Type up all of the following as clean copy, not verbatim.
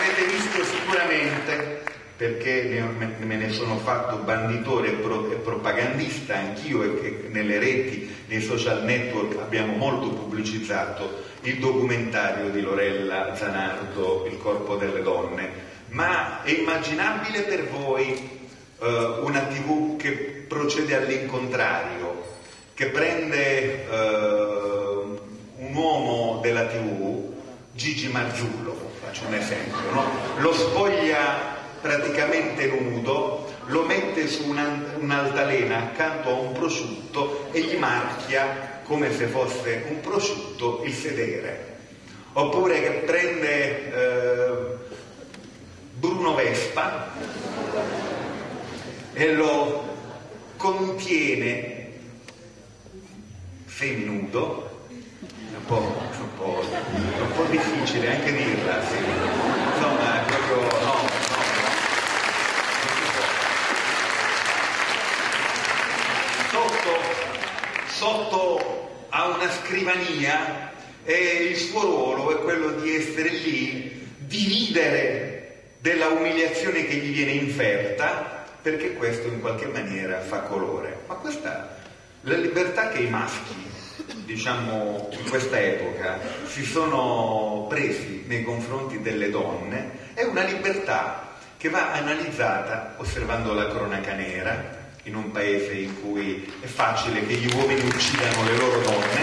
Avrete visto sicuramente, perché me ne sono fatto banditore e propagandista anch'io, e che nelle reti, nei social network abbiamo molto pubblicizzato il documentario di Lorella Zanardo, Il corpo delle donne. Ma è immaginabile per voi una TV che procede all'incontrario, che prende un uomo della TV, Gigi Marzullo, faccio un esempio, no? Lo spoglia praticamente nudo, lo mette su un'altalena accanto a un prosciutto e gli marchia, come se fosse un prosciutto, il sedere. Oppure che prende Bruno Vespa e lo contiene seminudo, un po' difficile anche dirla, sì. Insomma, proprio no. Sotto a una scrivania, e il suo ruolo è quello di essere lì, di ridere della umiliazione che gli viene inferta, perché questo in qualche maniera fa colore. Ma questa, la libertà che i maschi, diciamo, in questa epoca si sono presi nei confronti delle donne, è una libertà che va analizzata osservando la cronaca nera, in un paese in cui è facile che gli uomini uccidano le loro donne,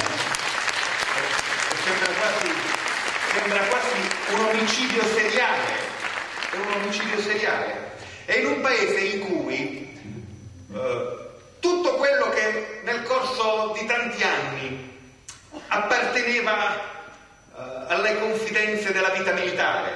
sembra quasi un omicidio seriale, è un omicidio seriale, è in un paese in cui tutto quello che nel corso di tanti anni apparteneva alle confidenze della vita militare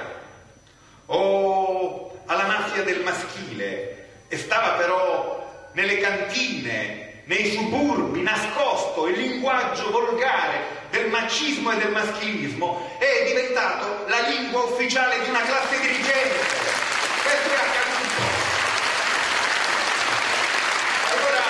o alla mafia del maschile e stava però nelle cantine, nei suburbi, nascosto, il linguaggio volgare del macismo e del maschilismo è diventato la lingua ufficiale di una classe dirigente. Questo è accaduto. Allora,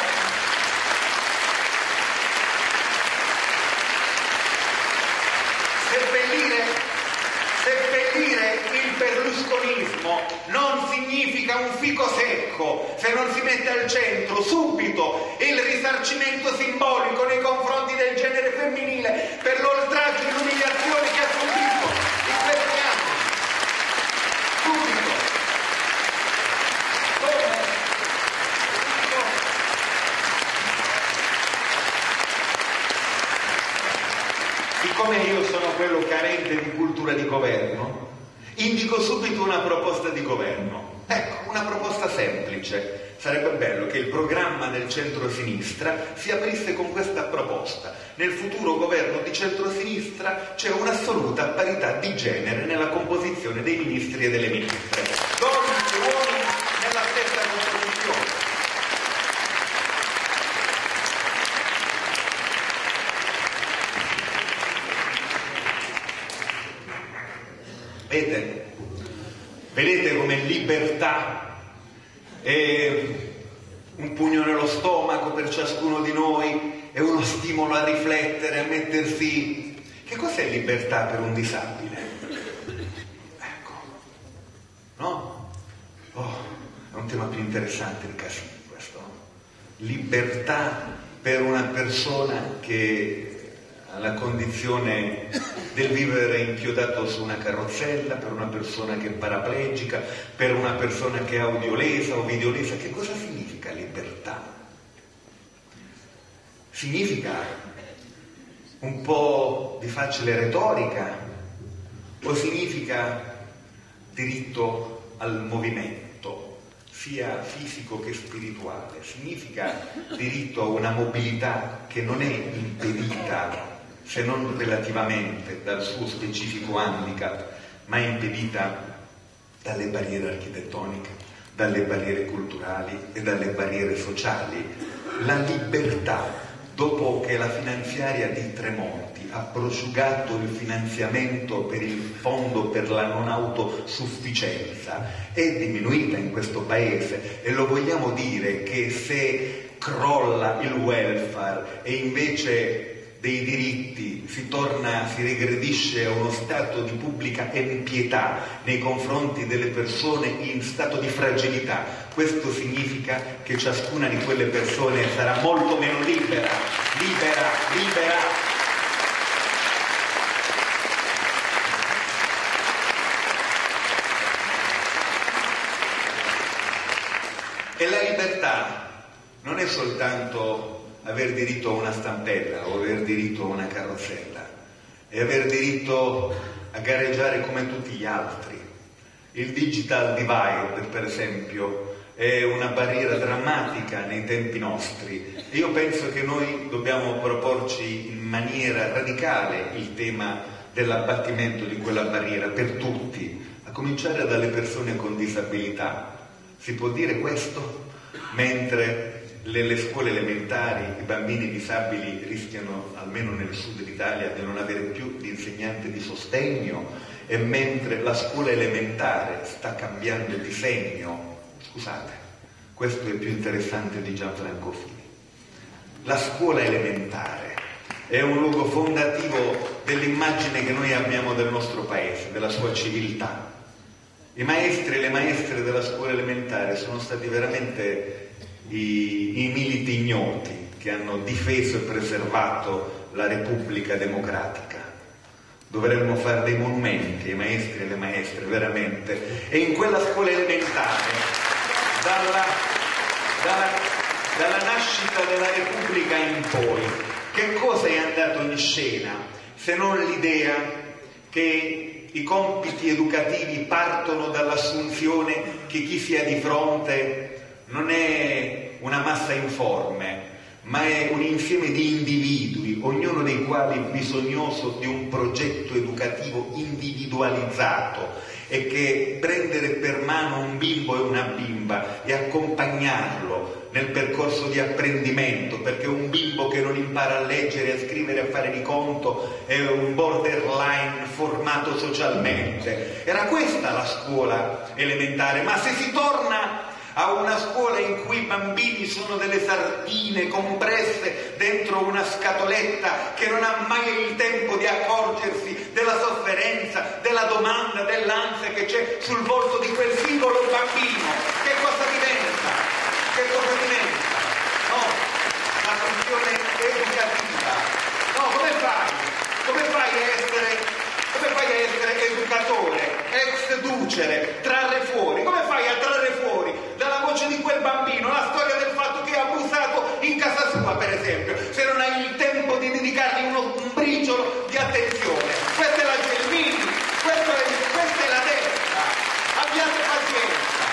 seppellire il berlusconismo non significa un fico secco se non si mette al centro subito il risarcimento simbolico nei confronti del genere femminile per l'oltraggio e l'umiliazione che ha subito in questi anni. Subito. Siccome io sono quello carente di cultura di governo, indico subito una proposta di governo. Ecco, una proposta semplice. Sarebbe bello che il programma del centro-sinistra si aprisse con questa proposta. Nel futuro governo di centro-sinistra c'è un'assoluta parità di genere nella composizione dei ministri e delle ministre. Donne e uomini nella stessa composizione. Vedete come libertà è un pugno nello stomaco per ciascuno di noi, è uno stimolo a riflettere, a mettersi... Che cos'è libertà per un disabile? Ecco, no? Oh, è un tema più interessante di Casini questo, no? Libertà per una persona che ha la condizione del vivere inchiodato su una carrozzella, per una persona che è paraplegica, per una persona che è audiolesa o videolesa. Che cosa significa libertà? Significa un po' di facile retorica o significa diritto al movimento, sia fisico che spirituale? Significa diritto a una mobilità che non è impedita se non relativamente dal suo specifico handicap, ma è impedita dalle barriere architettoniche, dalle barriere culturali e dalle barriere sociali. La libertà, dopo che la finanziaria di Tremonti ha prosciugato il finanziamento per il fondo per la non autosufficienza, è diminuita in questo paese, e lo vogliamo dire che se crolla il welfare e invece dei diritti, si regredisce a uno stato di pubblica empietà nei confronti delle persone in stato di fragilità. Questo significa che ciascuna di quelle persone sarà molto meno libera. E la libertà non è soltanto aver diritto a una stampella o aver diritto a una carrozzella, è aver diritto a gareggiare come tutti gli altri. Il digital divide, per esempio, è una barriera drammatica nei tempi nostri. Io penso che noi dobbiamo proporci in maniera radicale il tema dell'abbattimento di quella barriera per tutti, a cominciare dalle persone con disabilità. Si può dire questo? Mentre nelle scuole elementari i bambini disabili rischiano, almeno nel sud d'Italia, di non avere più l'insegnante di sostegno, e mentre la scuola elementare sta cambiando di segno. Scusate, questo è più interessante di Gianfranco Fini. La scuola elementare è un luogo fondativo dell'immagine che noi abbiamo del nostro paese, della sua civiltà. I maestri e le maestre della scuola elementare sono stati veramente i militi ignoti che hanno difeso e preservato la Repubblica democratica. Dovremmo fare dei monumenti ai maestri e alle maestre, veramente. E in quella scuola elementare, dalla nascita della Repubblica in poi, che cosa è andato in scena se non l'idea che i compiti educativi partono dall'assunzione che chi si ha di fronte non è una massa informe, ma è un insieme di individui, ognuno dei quali bisognoso di un progetto educativo individualizzato, e che prendere per mano un bimbo e una bimba e accompagnarlo nel percorso di apprendimento, perché un bimbo che non impara a leggere, a scrivere, a fare di conto è un borderline formato socialmente. Era questa la scuola elementare, ma se si torna a una scuola in cui i bambini sono delle sardine compresse dentro una scatoletta, che non ha mai il tempo di accorgersi della sofferenza, della domanda, dell'ansia che c'è sul volto di quel singolo bambino, che cosa diventa? Che cosa diventa? No, la funzione educativa. No, come fai? Come fai a essere educatore, ex ducere, trarre fuori? Come fai a trarre fuori dalla voce di quel bambino la storia del fatto che ha abusato in casa sua, per esempio, se non hai il tempo di dedicargli un briciolo di attenzione? Questa è la Gelmini, questa è la destra. Abbiate pazienza.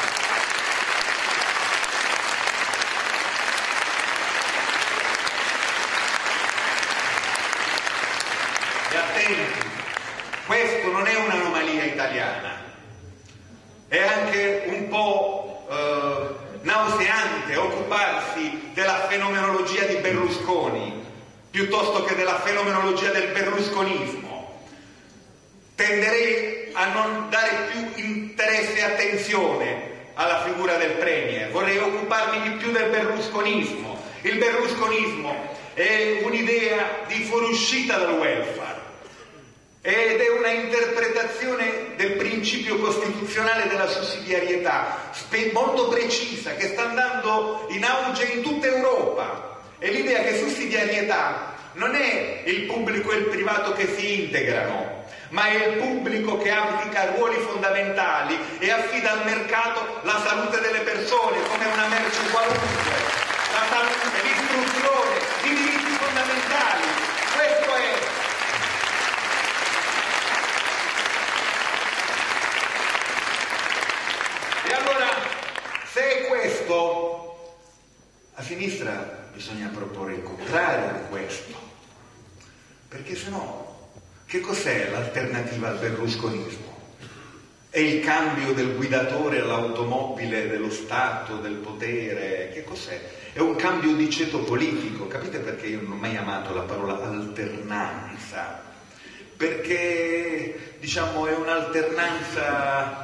E attenti, questo non è un'anomalia italiana, è anche un po' nauseante occuparsi della fenomenologia di Berlusconi piuttosto che della fenomenologia del berlusconismo. Tenderei a non dare più interesse e attenzione alla figura del Premier, vorrei occuparmi di più del berlusconismo. Il berlusconismo è un'idea di fuoriuscita dal welfare ed è una interpretazione del principio costituzionale della sussidiarietà molto precisa, che sta andando in auge in tutta Europa. È l'idea che sussidiarietà non è il pubblico e il privato che si integrano, ma è il pubblico che abdica ruoli fondamentali e affida al mercato la salute delle persone come una merce qualunque, la salute, l'istruzione, i diritti fondamentali. Questo è. E allora, se è questo, a sinistra bisogna proporre il contrario di questo, perché sennò che cos'è l'alternativa al berlusconismo? È il cambio del guidatore all'automobile dello Stato, del potere? Che cos'è? È un cambio di ceto politico. Capite perché io non ho mai amato la parola alternanza? Perché, diciamo, è un'alternanza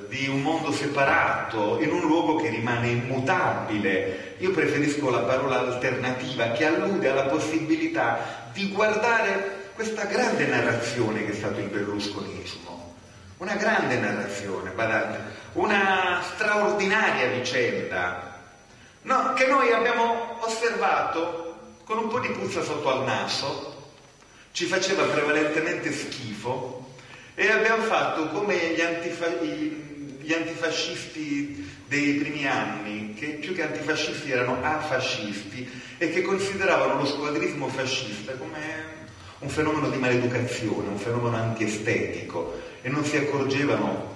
di un mondo separato in un luogo che rimane immutabile. Io preferisco la parola alternativa, che allude alla possibilità di guardare questa grande narrazione che è stato il berlusconismo, una grande narrazione, badate, una straordinaria vicenda, no, che noi abbiamo osservato con un po' di puzza sotto al naso, ci faceva prevalentemente schifo e abbiamo fatto come gli antifascisti dei primi anni, che più che antifascisti erano afascisti e che consideravano lo squadrismo fascista come un fenomeno di maleducazione, un fenomeno antiestetico, e non si accorgevano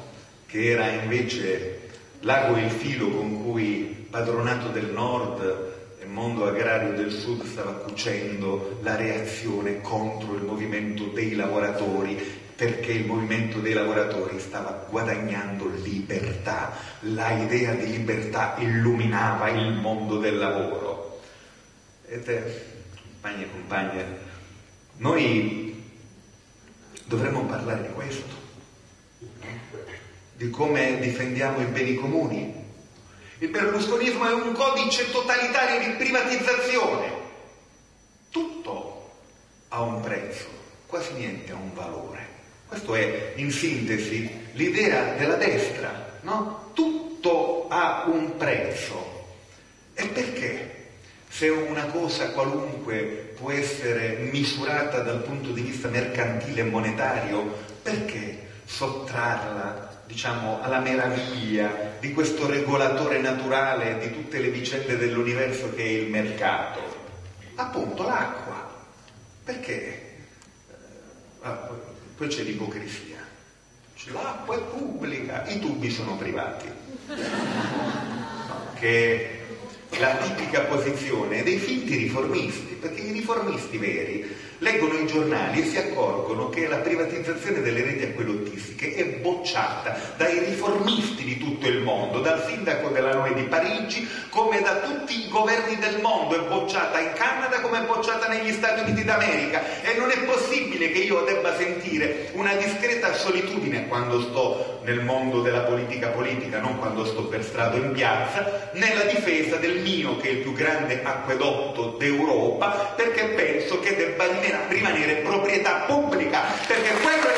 che era invece l'ago e il filo con cui Padronato del Nord e Mondo Agrario del Sud stava cucendo la reazione contro il movimento dei lavoratori, perché il movimento dei lavoratori stava guadagnando libertà, la idea di libertà illuminava il mondo del lavoro. Ed compagni e compagne, noi dovremmo parlare di questo, di come difendiamo i beni comuni. Il berlusconismo è un codice totalitario di privatizzazione, tutto ha un prezzo, quasi niente ha un valore. Questo è, in sintesi, l'idea della destra, no? Tutto ha un prezzo. E perché? Se una cosa qualunque può essere misurata dal punto di vista mercantile e monetario, perché sottrarla, diciamo, alla meraviglia di questo regolatore naturale di tutte le vicende dell'universo che è il mercato? Appunto l'acqua. Perché? Poi c'è l'ipocrisia. L'acqua è pubblica, i tubi sono privati. Che è la tipica posizione dei finti riformisti, perché i riformisti veri leggono i giornali e si accorgono che la privatizzazione delle reti acquedottistiche è bocciata dai riformisti di tutto il mondo, dal sindaco della Noè di Parigi come da tutti i governi del mondo, è bocciata in Canada come è bocciata negli Stati Uniti d'America, e non è possibile che io debba sentire una discreta solitudine quando sto nel mondo della politica, non quando sto per strada o in piazza, nella difesa del mio, che è il più grande acquedotto d'Europa, perché penso che debba rimanere proprietà pubblica, perché quello